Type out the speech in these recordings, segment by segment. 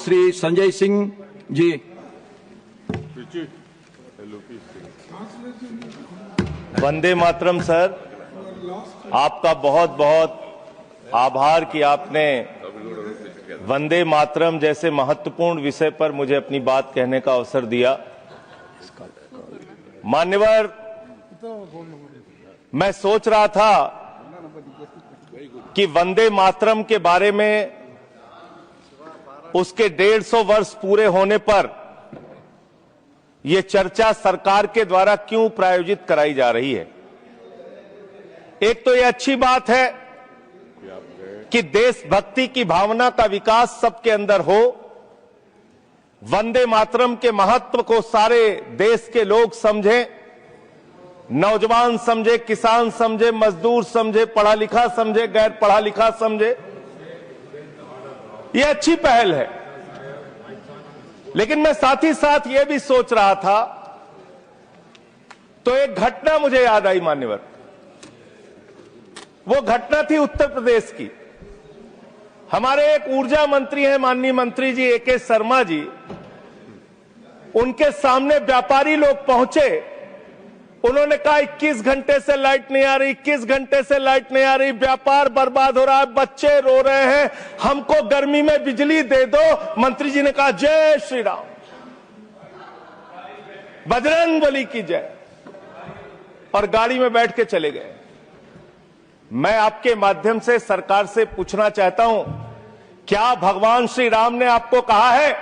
Shri Sanjay Singh ji. Vande Mataram sir, आपका बहुत बहुत आभार कि आपने वंदे मातरम जैसे महत्वपूर्ण विषय पर मुझे अपनी बात कहने का अवसर दिया। मान्यवर, मैं सोच रहा था कि वंदे मातरम के बारे में उसके 150 वर्ष पूरे होने पर यह चर्चा सरकार के द्वारा क्यों प्रायोजित कराई जा रही है। एक तो यह अच्छी बात है कि देशभक्ति की भावना का विकास सबके अंदर हो। वंदे मातरम के महत्व को सारे देश के लोग समझें, नौजवान समझे, किसान समझे, मजदूर समझे, पढ़ा लिखा समझे, गैर पढ़ा लिखा समझे। यह अच्छी पहल है। लेकिन मैं साथ ही साथ यह भी सोच रहा था तो एक घटना मुझे याद आई मान्यवर। वो घटना थी उत्तर प्रदेश की। हमारे एक ऊर्जा मंत्री हैं माननीय मंत्री जी ए.के. शर्मा जी, उनके सामने व्यापारी लोग पहुंचे। उन्होंने कहा 21 घंटे से लाइट नहीं आ रही, 21 घंटे से लाइट नहीं आ रही, व्यापार बर्बाद हो रहा है, बच्चे रो रहे हैं, हमको गर्मी में बिजली दे दो। मंत्री जी ने कहा जय श्री राम, बजरंगबली की जय, और गाड़ी में बैठ के चले गए। मैं आपके माध्यम से सरकार से पूछना चाहता हूं, क्या भगवान श्री राम ने आपको कहा है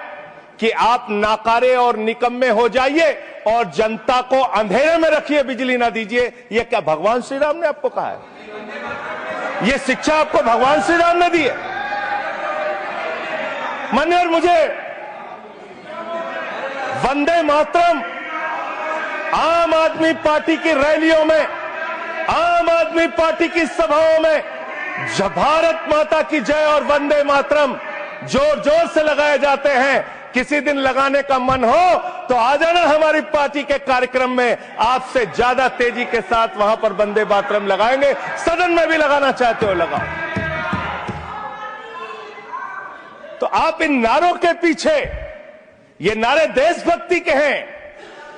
कि आप नाकारे और निकम्मे हो जाइए और जनता को अंधेरे में रखिए, बिजली ना दीजिए? यह क्या भगवान श्री राम ने आपको कहा है? यह शिक्षा आपको भगवान श्री राम ने दी है? मान्यवर, मुझे वंदे मातरम आम आदमी पार्टी की रैलियों में, आम आदमी पार्टी की सभाओं में भारत माता की जय और वंदे मातरम जोर जोर से लगाए जाते हैं। किसी दिन लगाने का मन हो तो आ जाना हमारी पार्टी के कार्यक्रम में, आपसे ज्यादा तेजी के साथ वहां पर वंदे मातरम लगाएंगे। सदन में भी लगाना चाहते हो लगाओ। तो आप इन नारों के पीछे, ये नारे देशभक्ति के हैं,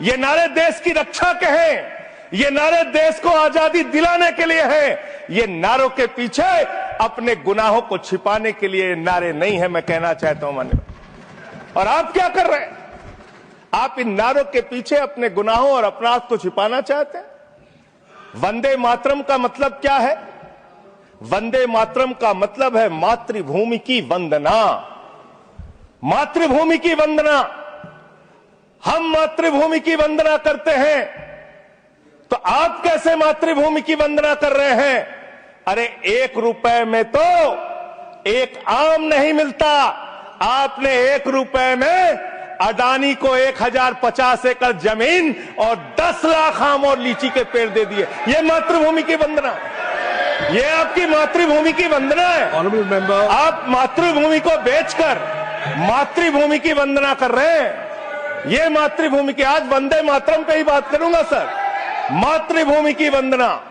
ये नारे देश की रक्षा के हैं, ये नारे देश को आजादी दिलाने के लिए हैं। ये नारों के पीछे अपने गुनाहों को छिपाने के लिए नारे नहीं है, मैं कहना चाहता हूं मान्य। और आप क्या कर रहे हैं? आप इन नारों के पीछे अपने गुनाहों और अपराध को छिपाना चाहते हैं। वंदे मातरम का मतलब क्या है? वंदे मातरम का मतलब है मातृभूमि की वंदना। मातृभूमि की वंदना। हम मातृभूमि की वंदना करते हैं, तो आप कैसे मातृभूमि की वंदना कर रहे हैं? अरे 1 रुपए में तो एक आम नहीं मिलता। आपने 1 रुपए में अडानी को 1050 एकड़ जमीन और 10 लाख आम और लीची के पेड़ दे दिए। ये मातृभूमि की वंदना, ये आपकी मातृभूमि की वंदना है। ऑनरेबल मेंबर, आप मातृभूमि को बेचकर मातृभूमि की वंदना कर रहे हैं। ये मातृभूमि की, आज वंदे मातरम पे ही बात करूंगा सर। मातृभूमि की वंदना,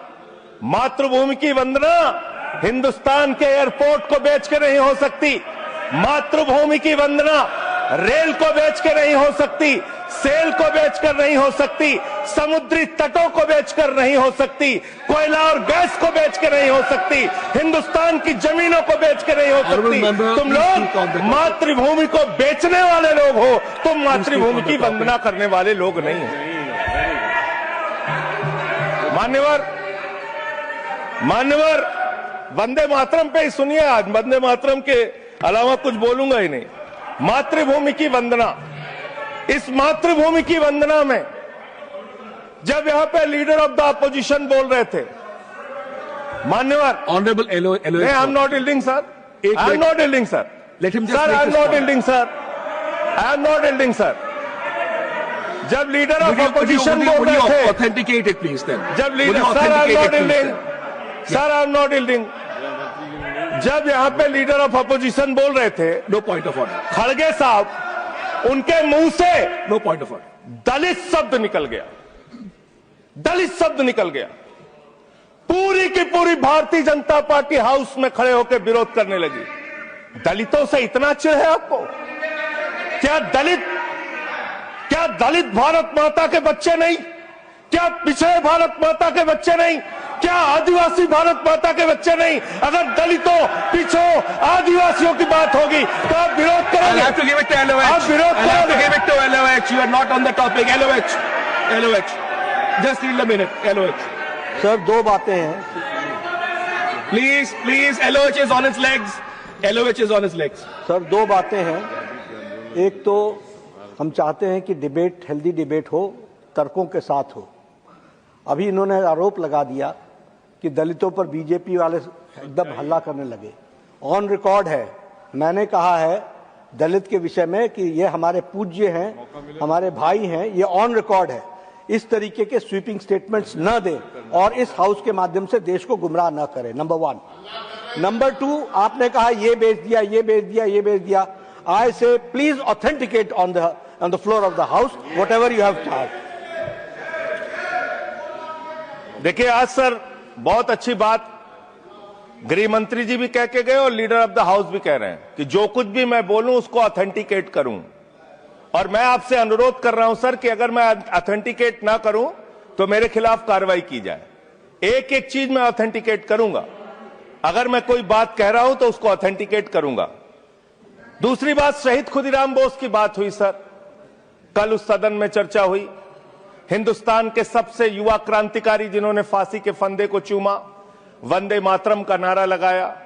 मातृभूमि की वंदना हिंदुस्तान के एयरपोर्ट को बेच के नहीं हो सकती। मातृभूमि की वंदना रेल को बेच के नहीं हो सकती, सेल को बेचकर नहीं हो सकती, समुद्री तटों को बेचकर नहीं हो सकती, कोयला और गैस को बेच के नहीं हो सकती, हिंदुस्तान की जमीनों को बेच के नहीं हो सकती। तुम लोग मातृभूमि को बेचने वाले लोग हो, तुम मातृभूमि की वंदना करने वाले लोग नहीं हो। मान्यवर, वंदे मातरम पे ही सुनिए। आज वंदे मातरम के अलावा कुछ बोलूंगा ही नहीं। मातृभूमि की वंदना, इस मातृभूमि की वंदना में जब यहां पे लीडर ऑफ द अपोजिशन बोल रहे थे, मान्यवर, honourable I am not yielding sir, I am not yielding sir, sir I am not yielding sir, I am not yielding sir. जब लीडर ऑफ अपोजिशन बोल रहे थे, ऑथेंटिकेट इट प्लीज देन। जब leader, sir I am not yielding, sir I am not yielding. जब यहां पे leader of opposition बोल रहे थे, नो पॉइंट ऑफ ऑर्डर, खड़गे साहब, उनके मुंह से नो पॉइंट ऑफ ऑर्डर, दलित शब्द निकल गया, दलित शब्द निकल गया। पूरी की पूरी भारतीय जनता पार्टी हाउस में खड़े होकर विरोध करने लगी। दलितों से इतना चिढ़ है आपको? क्या दलित भारत माता के बच्चे नहीं? क्या पिछड़े भारत माता के बच्चे नहीं? क्या आदिवासी भारत माता के बच्चे नहीं? अगर दलितों, पिछड़ों, आदिवासियों की बात होगी तो आप विरोध I'll करोगे। have to give it to LOH. आप विरोध I'll have to करोगे। give it to LOH. You are not on the topic. LOH. Just need a minute. LOH. Sir दो बातें हैं। Please. LOH is on its legs. LOH is on its legs. Sir दो बातें हैं। एक तो हम चाहते हैं कि डिबेट, हेल्दी डिबेट हो, तर्कों के साथ हो। अभी इन्होंने आरोप लगा दिया कि दलितों पर बीजेपी वाले एकदम हल्ला करने लगे। ऑन रिकॉर्ड है, मैंने कहा है दलित के विषय में कि ये हमारे पूज्य हैं, हमारे भाई हैं, ये ऑन रिकॉर्ड है। इस तरीके के स्वीपिंग स्टेटमेंट्स न दें और इस हाउस के माध्यम से देश को गुमराह न करें, नंबर 1। नंबर 2, आपने कहा ये बेच दिया, ये बेच दिया, ये बेच दिया। आई से please authenticate on the floor of the house what ever you have charge. देखिए, आज सर बहुत अच्छी बात गृह मंत्री जी भी कह के गए और लीडर ऑफ द हाउस भी कह रहे हैं कि जो कुछ भी मैं बोलूं उसको ऑथेंटिकेट करूं। और मैं आपसे अनुरोध कर रहा हूं सर कि अगर मैं ऑथेंटिकेट ना करूं तो मेरे खिलाफ कार्रवाई की जाए। एक एक चीज मैं ऑथेंटिकेट करूंगा। अगर मैं कोई बात कह रहा हूं तो उसको ऑथेंटिकेट करूंगा। दूसरी बात, शहीद खुदीराम बोस की बात हुई सर, कल उस सदन में चर्चा हुई। हिंदुस्तान के सबसे युवा क्रांतिकारी जिन्होंने फांसी के फंदे को चूमा, वंदे मातरम का नारा लगाया,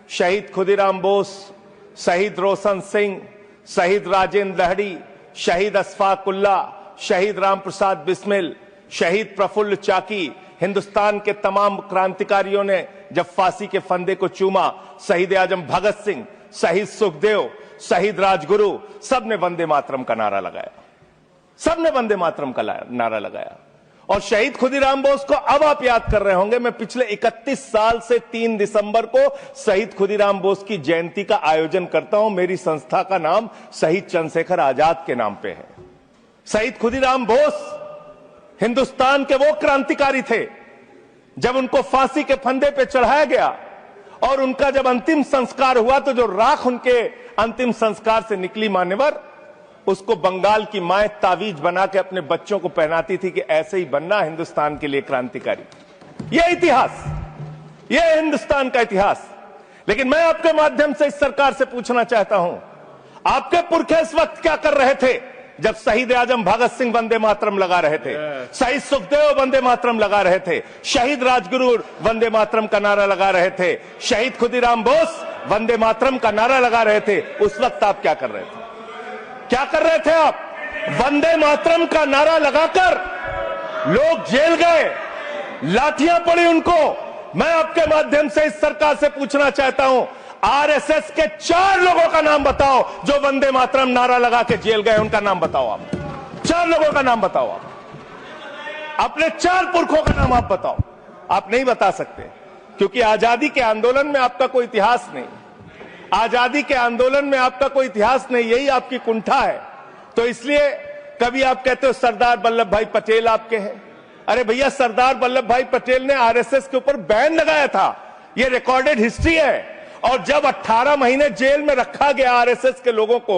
शहीद खुदीराम बोस, शहीद रोशन सिंह, शहीद राजेंद्र लहड़ी, शहीद अशफाक उल्ला, शहीद राम प्रसाद बिस्मिल, शहीद प्रफुल्ल चाकी, हिंदुस्तान के तमाम क्रांतिकारियों ने जब फांसी के फंदे को चूमा, शहीद आजम भगत सिंह, शहीद सुखदेव, शहीद राजगुरु, सबने वंदे मातरम का नारा लगाया। सबने वंदे मातरम का नारा लगाया। और शहीद खुदीराम बोस को अब आप याद कर रहे होंगे, मैं पिछले 31 साल से 3 दिसंबर को शहीद खुदीराम बोस की जयंती का आयोजन करता हूं। मेरी संस्था का नाम शहीद चंद्रशेखर आजाद के नाम पे है। शहीद खुदीराम बोस हिंदुस्तान के वो क्रांतिकारी थे, जब उनको फांसी के फंदे पे चढ़ाया गया और उनका जब अंतिम संस्कार हुआ तो जो राख उनके अंतिम संस्कार से निकली मान्यवर, उसको बंगाल की माए तावीज बना के अपने बच्चों को पहनाती थी कि ऐसे ही बनना हिंदुस्तान के लिए क्रांतिकारी। यह इतिहास, यह हिंदुस्तान का इतिहास। लेकिन मैं आपके माध्यम से इस सरकार से पूछना चाहता हूं, आपके पुरखे इस वक्त क्या कर रहे थे जब शहीद आजम भगत सिंह वंदे मातरम लगा रहे थे, शहीद सुखदेव वंदे मातरम लगा रहे थे, शहीद राजगुरु वंदे मातरम का नारा लगा रहे थे, शहीद खुदीराम बोस वंदे मातरम का नारा लगा रहे थे। उस वक्त आप क्या कर रहे थे? क्या कर रहे थे आप? वंदे मातरम का नारा लगाकर लोग जेल गए, लाठियां पड़ी उनको। मैं आपके माध्यम से इस सरकार से पूछना चाहता हूं, आरएसएस के 4 लोगों का नाम बताओ जो वंदे मातरम नारा लगा के जेल गए, उनका नाम बताओ आप। 4 लोगों का नाम बताओ आप, अपने 4 पुरखों का नाम आप बताओ। आप नहीं बता सकते क्योंकि आजादी के आंदोलन में आपका कोई इतिहास नहीं, आजादी के आंदोलन में आपका कोई इतिहास नहीं, यही आपकी कुंठा है। तो इसलिए कभी आप कहते हो सरदार वल्लभ भाई पटेल आपके हैं। अरे भैया, सरदार वल्लभ भाई पटेल ने आरएसएस के ऊपर बैन लगाया था, यह रिकॉर्डेड हिस्ट्री है। और जब 18 महीने जेल में रखा गया आरएसएस के लोगों को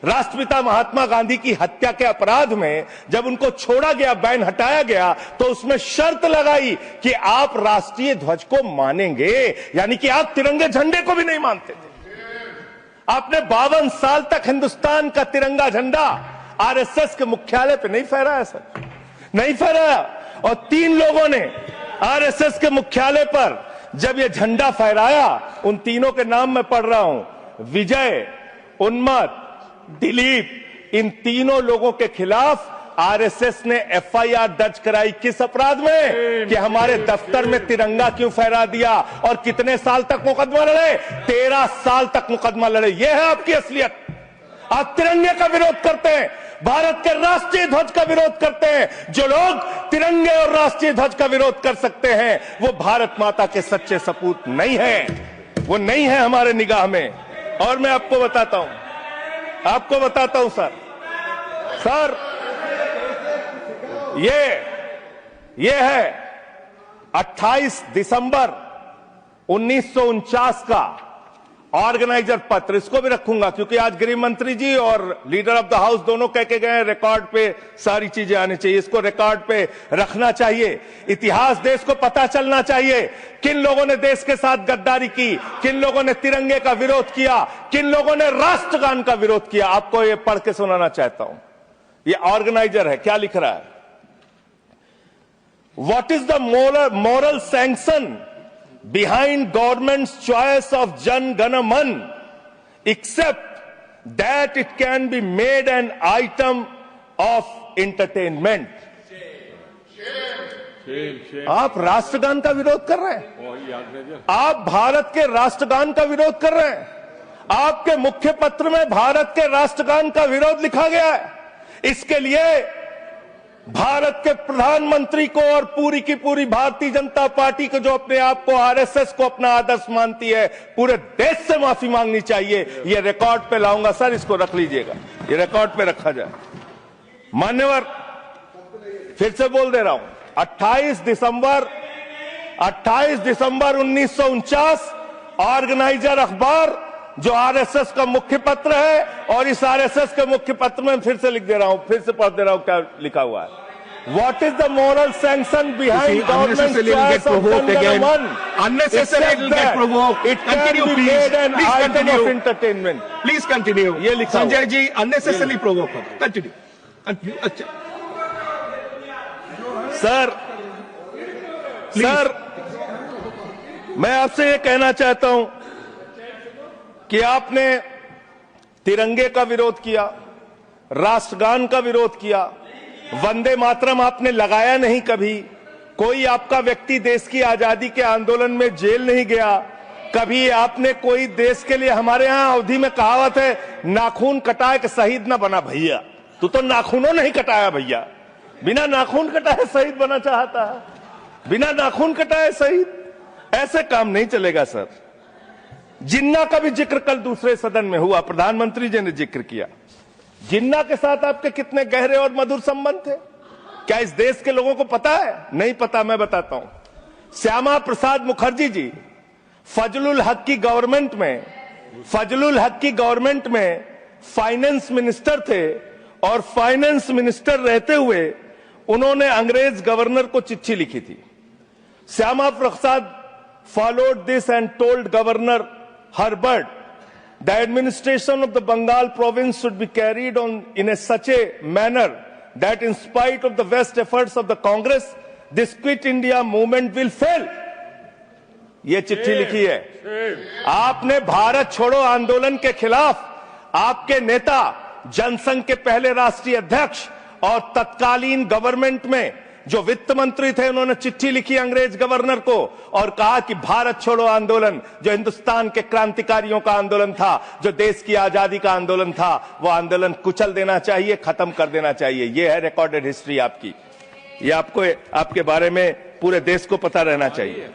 राष्ट्रपिता महात्मा गांधी की हत्या के अपराध में, जब उनको छोड़ा गया, बैन हटाया गया, तो उसमें शर्त लगाई कि आप राष्ट्रीय ध्वज को मानेंगे, यानी कि आप तिरंगे झंडे को भी नहीं मानते थे। आपने 52 साल तक हिंदुस्तान का तिरंगा झंडा आरएसएस के मुख्यालय पे नहीं फहराया सर, नहीं फहराया। और 3 लोगों ने आरएसएस के मुख्यालय पर जब ये झंडा फहराया, उन तीनों के नाम मैं पढ़ रहा हूं, विजय, उन्मत, दिलीप, इन तीनों लोगों के खिलाफ आरएसएस ने एफआईआर दर्ज कराई। किस अपराध में? कि हमारे दफ्तर में तिरंगा क्यों फहरा दिया। और कितने साल तक मुकदमा लड़े? 13 साल तक मुकदमा लड़े। यह है आपकी असलियत। आप तिरंगे का विरोध करते हैं, भारत के राष्ट्रीय ध्वज का विरोध करते हैं। जो लोग तिरंगे और राष्ट्रीय ध्वज का विरोध कर सकते हैं, वो भारत माता के सच्चे सपूत नहीं है, वो नहीं है हमारे निगाह में। और मैं आपको बताता हूं सर, ये है 28 दिसंबर 1949 का ऑर्गेनाइजर पत्र, इसको भी रखूंगा, क्योंकि आज गृह मंत्री जी और लीडर ऑफ द हाउस दोनों कह के गए रिकॉर्ड पे सारी चीजें आनी चाहिए, इसको रिकॉर्ड पे रखना चाहिए। इतिहास देश को पता चलना चाहिए, किन लोगों ने देश के साथ गद्दारी की, किन लोगों ने तिरंगे का विरोध किया, किन लोगों ने राष्ट्रगान का विरोध किया। आपको ये पढ़ के सुनाना चाहता हूं, ये ऑर्गेनाइजर है, क्या लिख रहा है। What is the moral sanction behind government's choice of Jan Gana Man, except that it can be made an item of entertainment. आप राष्ट्रगान का विरोध कर रहे हैं, आप भारत के राष्ट्रगान का विरोध कर रहे हैं, आपके मुख्य पत्र में भारत के राष्ट्रगान का विरोध लिखा गया है। इसके लिए भारत के प्रधानमंत्री को और पूरी की पूरी भारतीय जनता पार्टी को, जो अपने आप को आरएसएस को अपना आदर्श मानती है, पूरे देश से माफी मांगनी चाहिए। ये रिकॉर्ड पे लाऊंगा सर, इसको रख लीजिएगा, ये रिकॉर्ड पे रखा जाए। मान्यवर, फिर से बोल दे रहा हूं, 28 दिसंबर 1949 ऑर्गेनाइजर अखबार जो आरएसएस का मुख्य पत्र है, और इस आरएसएस के मुख्य पत्र में फिर से लिख दे रहा हूं, फिर से पढ़ दे रहा हूं क्या लिखा हुआ है। What is the moral sanction behind government's choice of Jan Gana Man? Unnecessarily it will get provoked. It can Continue, be please. made an Please item continue. of entertainment. Please continue. ये लिखा हुआ Sanjay ji unnecessarily provoke. Continue. Continue. अच्छा। Sir, मैं आपसे ये कहना चाहता हूं कि आपने तिरंगे का विरोध किया, राष्ट्रगान का विरोध किया, वंदे मातरम आपने लगाया नहीं कभी, कोई आपका व्यक्ति देश की आजादी के आंदोलन में जेल नहीं गया, कभी आपने कोई देश के लिए, हमारे यहां अवधि में कहावत है, नाखून कटाए के शहीद ना बना भैया। तू तो नाखूनों नहीं कटाया भैया, बिना नाखून कटाए शहीद बना चाहता है, बिना नाखून कटाए शहीद, ऐसे काम नहीं चलेगा सर। जिन्ना का भी जिक्र कल दूसरे सदन में हुआ, प्रधानमंत्री जी ने जिक्र किया। जिन्ना के साथ आपके कितने गहरे और मधुर संबंध थे, क्या इस देश के लोगों को पता है? नहीं पता, मैं बताता हूं। श्यामा प्रसाद मुखर्जी जी फजलुल हक की गवर्नमेंट में फाइनेंस मिनिस्टर थे, और फाइनेंस मिनिस्टर रहते हुए उन्होंने अंग्रेज गवर्नर को चिट्ठी लिखी थी। Shyama Prasad followed this and told Governor Herbert, the administration of the Bengal province should be carried on in such a manner that in spite of the best efforts of the Congress, this Quit India movement will fail. ये चिट्ठी लिखी है। आपने भारत छोड़ो आंदोलन के खिलाफ आपके नेता, जनसंघ के पहले राष्ट्रीय अध्यक्ष और तत्कालीन गवर्नमेंट में जो वित्त मंत्री थे, उन्होंने चिट्ठी लिखी अंग्रेज गवर्नर को और कहा कि भारत छोड़ो आंदोलन, जो हिंदुस्तान के क्रांतिकारियों का आंदोलन था, जो देश की आजादी का आंदोलन था, वो आंदोलन कुचल देना चाहिए, खत्म कर देना चाहिए। ये है रिकॉर्डेड हिस्ट्री आपकी, ये आपको, आपके बारे में पूरे देश को पता रहना चाहिए।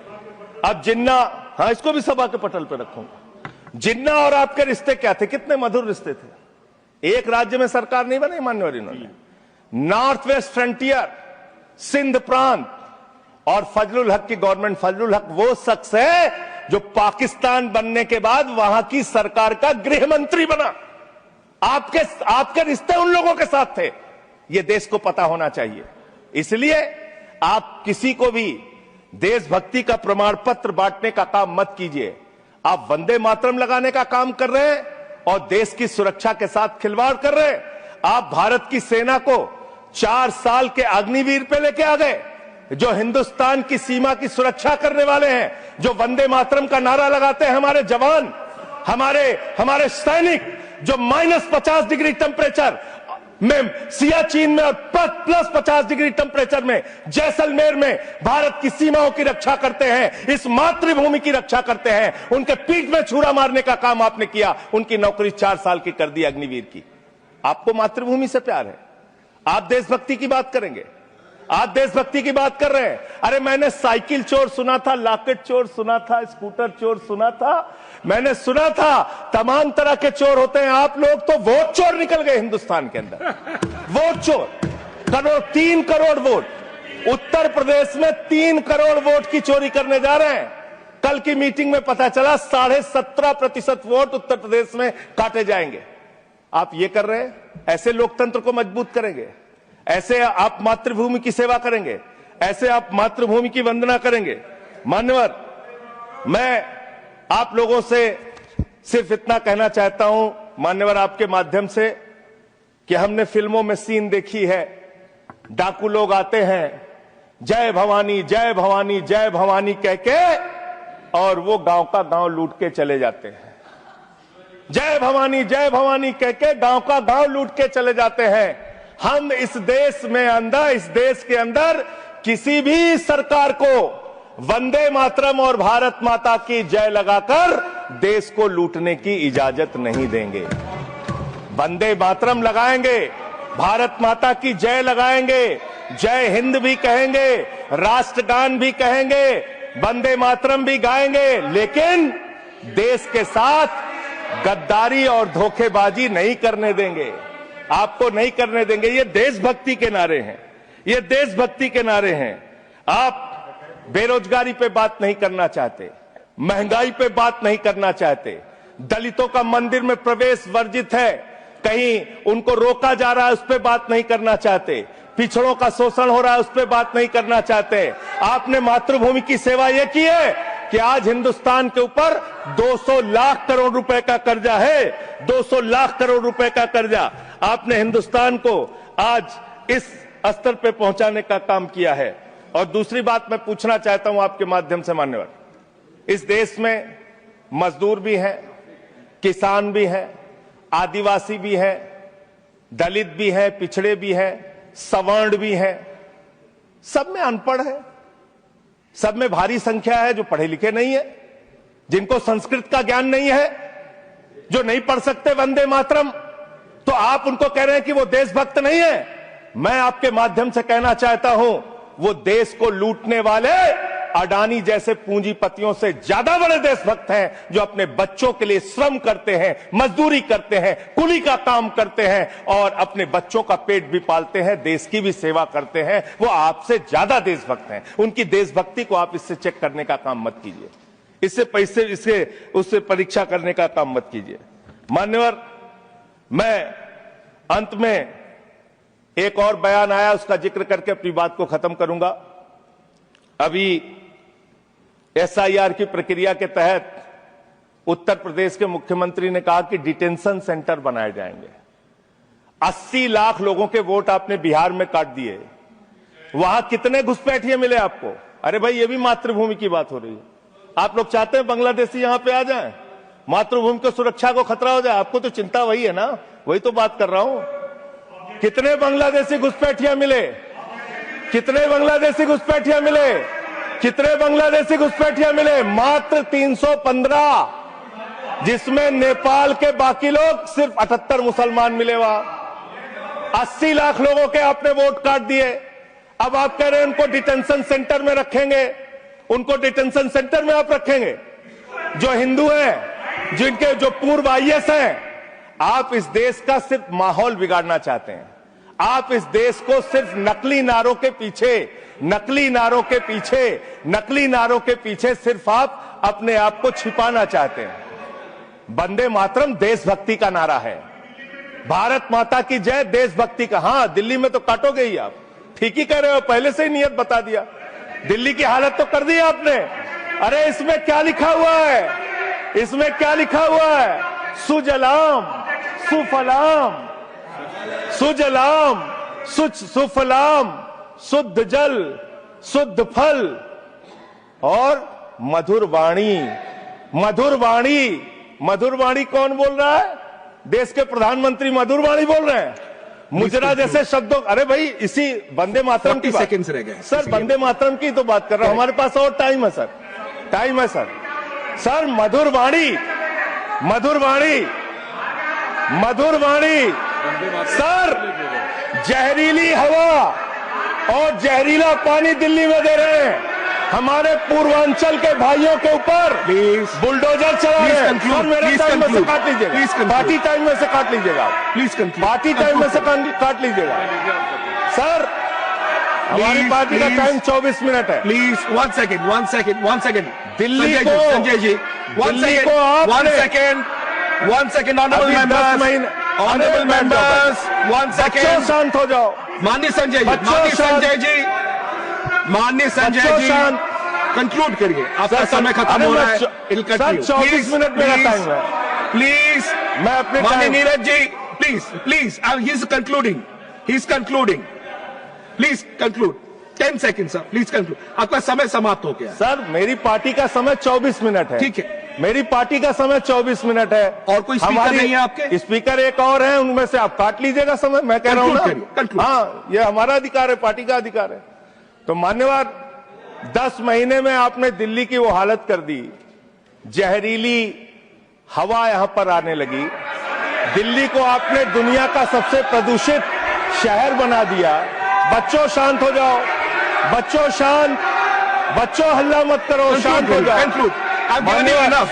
अब जिन्ना, हाँ, इसको भी सभा के पटल पर रखूंगा। जिन्ना और आपके रिश्ते क्या थे? कितने मधुर रिश्ते थे। एक राज्य में सरकार नहीं बनाई मान्यवर इन्होंने, नॉर्थ वेस्ट फ्रंटियर, सिंध प्रांत और फजलुल हक की गवर्नमेंट। फजलुल हक वो शख्स है जो पाकिस्तान बनने के बाद वहां की सरकार का गृह मंत्री बना। आपके रिश्ते उन लोगों के साथ थे, ये देश को पता होना चाहिए। इसलिए आप किसी को भी देशभक्ति का प्रमाण पत्र बांटने का काम मत कीजिए। आप वंदे मातरम लगाने का काम कर रहे हैं और देश की सुरक्षा के साथ खिलवाड़ कर रहे हैं। आप भारत की सेना को 4 साल के अग्निवीर पे लेके आ गए, जो हिंदुस्तान की सीमा की सुरक्षा करने वाले हैं, जो वंदे मातरम का नारा लगाते हैं हमारे जवान, हमारे सैनिक, जो -50 डिग्री टेम्परेचर में सियाचिन में और +50 डिग्री टेम्परेचर में जैसलमेर में भारत की सीमाओं की रक्षा करते हैं, इस मातृभूमि की रक्षा करते हैं। उनके पीठ में छुरा मारने का काम आपने किया, उनकी नौकरी 4 साल की कर दी अग्निवीर की। आपको मातृभूमि से प्यार है, आप देशभक्ति की बात करेंगे, आप देशभक्ति की बात कर रहे हैं। अरे मैंने साइकिल चोर सुना था, लॉकेट चोर सुना था, स्कूटर चोर सुना था, मैंने सुना था तमाम तरह के चोर होते हैं। आप लोग तो वोट चोर निकल गए हिंदुस्तान के अंदर। वोट चोर, 3 करोड़ वोट उत्तर प्रदेश में 3 करोड़ वोट की चोरी करने जा रहे हैं। कल की मीटिंग में पता चला 17.5% वोट उत्तर प्रदेश में काटे जाएंगे। आप ये कर रहे हैं, ऐसे लोकतंत्र को मजबूत करेंगे? ऐसे आप मातृभूमि की सेवा करेंगे? ऐसे आप मातृभूमि की वंदना करेंगे? मान्यवर, मैं आप लोगों से सिर्फ इतना कहना चाहता हूं मान्यवर आपके माध्यम से कि हमने फिल्मों में सीन देखी है, डाकू लोग आते हैं जय भवानी जय भवानी जय भवानी कह के और वो गांव का गांव लूट के चले जाते हैं। जय भवानी कह के गांव का गांव लूट के चले जाते हैं। हम इस देश के अंदर किसी भी सरकार को वंदे मातरम और भारत माता की जय लगाकर देश को लूटने की इजाजत नहीं देंगे। वंदे मातरम लगाएंगे, भारत माता की जय लगाएंगे, जय हिंद भी कहेंगे, राष्ट्रगान भी कहेंगे, वंदे मातरम भी गाएंगे, लेकिन देश के साथ गद्दारी और धोखेबाजी नहीं करने देंगे। आपको नहीं करने देंगे। ये देशभक्ति के नारे हैं, ये देशभक्ति के नारे हैं। आप बेरोजगारी पे बात नहीं करना चाहते, महंगाई पे बात नहीं करना चाहते, दलितों का मंदिर में प्रवेश वर्जित है, कहीं उनको रोका जा रहा है, उस पर बात नहीं करना चाहते, पिछड़ों का शोषण हो रहा है, उस पर बात नहीं करना चाहते। आपने मातृभूमि की सेवा यह की है कि आज हिंदुस्तान के ऊपर 200 लाख करोड़ रुपए का कर्जा है, 200 लाख करोड़ रुपए का कर्जा। आपने हिंदुस्तान को आज इस स्तर पे पहुंचाने का काम किया है। और दूसरी बात मैं पूछना चाहता हूं आपके माध्यम से मान्यवर, इस देश में मजदूर भी हैं, किसान भी हैं, आदिवासी भी हैं, दलित भी हैं, पिछड़े भी हैं, सवर्ण भी हैं, सब में अनपढ़ है, सब में भारी संख्या है जो पढ़े लिखे नहीं है, जिनको संस्कृत का ज्ञान नहीं है, जो नहीं पढ़ सकते वंदे मातरम। तो आप उनको कह रहे हैं कि वो देशभक्त नहीं है। मैं आपके माध्यम से कहना चाहता हूं, वो देश को लूटने वाले अडानी जैसे पूंजीपतियों से ज्यादा बड़े देशभक्त हैं, जो अपने बच्चों के लिए श्रम करते हैं, मजदूरी करते हैं, कुली का काम करते हैं और अपने बच्चों का पेट भी पालते हैं, देश की भी सेवा करते हैं। वो आपसे ज्यादा देशभक्त हैं। उनकी देशभक्ति को आप इससे चेक करने का काम मत कीजिए, इससे पैसे उससे परीक्षा करने का काम मत कीजिए। मान्यवर, मैं अंत में एक और बयान आया, उसका जिक्र करके अपनी बात को खत्म करूंगा। अभी एसआईआर की प्रक्रिया के तहत उत्तर प्रदेश के मुख्यमंत्री ने कहा कि डिटेंशन सेंटर बनाए जाएंगे। 80 लाख लोगों के वोट आपने बिहार में काट दिए, वहां कितने घुसपैठिए मिले आपको? अरे भाई, ये भी मातृभूमि की बात हो रही है। आप लोग चाहते हैं बांग्लादेशी यहां पे आ जाएं, मातृभूमि की सुरक्षा को खतरा हो जाए? आपको तो चिंता वही है ना, वही तो बात कर रहा हूं। कितने बांग्लादेशी घुसपैठिया मिले? कितने बांग्लादेशी घुसपैठिया मिले? कितने बांग्लादेशी घुसपैठिया मिले? मात्र 315, जिसमें नेपाल के बाकी लोग सिर्फ 78 मुसलमान मिले। वहां 80 लाख लोगों के आपने वोट काट दिए। अब आप कह रहे हैं उनको डिटेंशन सेंटर में रखेंगे, उनको डिटेंशन सेंटर में आप रखेंगे जो हिंदू हैं, जिनके जो पूर्व आईएएस हैं। आप इस देश का सिर्फ माहौल बिगाड़ना चाहते हैं। आप इस देश को सिर्फ नकली नारों के पीछे सिर्फ आप अपने आप को छिपाना चाहते हैं। वंदे मातरम देशभक्ति का नारा है, भारत माता की जय देशभक्ति का। हां, दिल्ली में तो काटोगे ही आप, ठीक ही कह रहे हो, पहले से ही नियत बता दिया। दिल्ली की हालत तो कर दी आपने। अरे इसमें क्या लिखा हुआ है? इसमें क्या लिखा हुआ है? सुजलाम सुफलाम, सुजलाम सुफलाम, शुद्ध जल शुद्ध फल और मधुर वाणी। मधुर वाणी, मधुर वाणी कौन बोल रहा है? देश के प्रधानमंत्री मधुर वाणी बोल रहे हैं। मुजरा जैसे शब्दों, अरे भाई इसी वंदे मातरम की सेकंड्स रह गए सर, वंदे मातरम की तो बात कर रहा हूं। हमारे पास और टाइम है सर, टाइम है सर। सर मधुर वाणी, मधुर वाणी, मधुर वाणी। सर जहरीली हवा और जहरीला पानी दिल्ली में दे रहे हैं। हमारे पूर्वांचल के भाइयों के ऊपर बुलडोजर चला रहे हैं। सर मेरे टाइम में से काट लीजिएगा, पार्टी टाइम में से काट लीजिएगा, प्लीज पार्टी टाइम में से काट लीजिएगा। सर हमारी Please, पार्टी का please. टाइम 24 मिनट है। Please, one second. Delhi Sanjay ji, one Delhi second, को आपने- one second, honorable अभी 10 members, महीने- honorable अरे, members, one बच्चों second. शांत हो जाओ। माननीय संजय जी, बच्चों माननीय शांत। संजय जी, माननीय संजय बच्चों जी, शांत। कंक्लूड करिए, आपका सर, समय खत्म अरे हो मैं रहा है। चौ- It'll sir, continue. 24 Please, minute मेरा please, टाइम है। Please, मैं अपने माननीय time- Neeraj ji, please, he's concluding. Please conclude. 10 seconds, sir. Please conclude. आपका समय समाप्त हो गया है। सर, मेरी पार्टी का समय 24 मिनट है। ठीक है। मेरी पार्टी का समय 24 मिनट है। और कोई स्पीकर नहीं है आपके? स्पीकर एक और है, उनमें से आप काट लीजिएगा समय। मैं कह रहा हूं Conclude ना, करिए, conclude. हाँ, ये हमारा अधिकार है, पार्टी का अधिकार है। तो मान्यवर, 10 महीने में आपने दिल्ली की वो हालत कर दी, जहरीली हवा यहां पर आने लगी। दिल्ली को आपने दुनिया का सबसे प्रदूषित शहर बना दिया। बच्चों शांत हो जाओ, बच्चों शांत, बच्चों हल्ला मत करो, शांत हो जाओ। Conclude. I'm giving you मान्यवर, enough.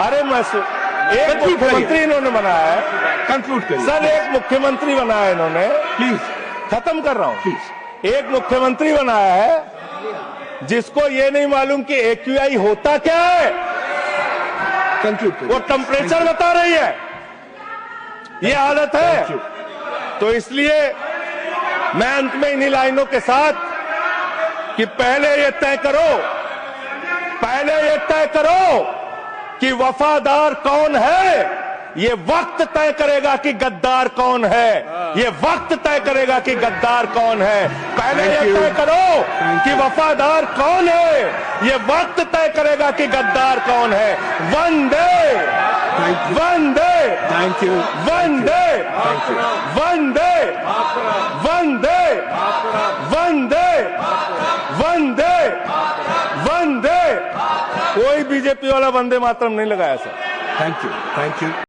अरे मैं एक Conclude मुख्यमंत्री करिए। इन्होंने बनाया है। Conclude करिए। सर, एक मुख्यमंत्री बनाया इन्होंने। Please, खत्म कर रहा हूं। please. एक मुख्यमंत्री बनाया है जिसको ये नहीं मालूम कि AQI होता क्या है। Conclude करिए। वो टेम्परेचर बता रही है। ये हालत है। Thank you. तो इसलिए मैं अंत में इन्हीं लाइनों के साथ कि पहले ये तय करो कि वफादार कौन है। ये वक्त तय करेगा कि गद्दार कौन है। ये वक्त तय करेगा कि गद्दार कौन है। पहले Thank ये you. तय करो कि वफादार कौन है। ये वक्त तय करेगा कि गद्दार कौन है। वंदे Thank you. Vande Thank you. Vande Thank you. वंदे वंदे वंदे वंदे वंदे। कोई बीजेपी वाला वंदे मातरम नहीं लगाया सर। Thank you.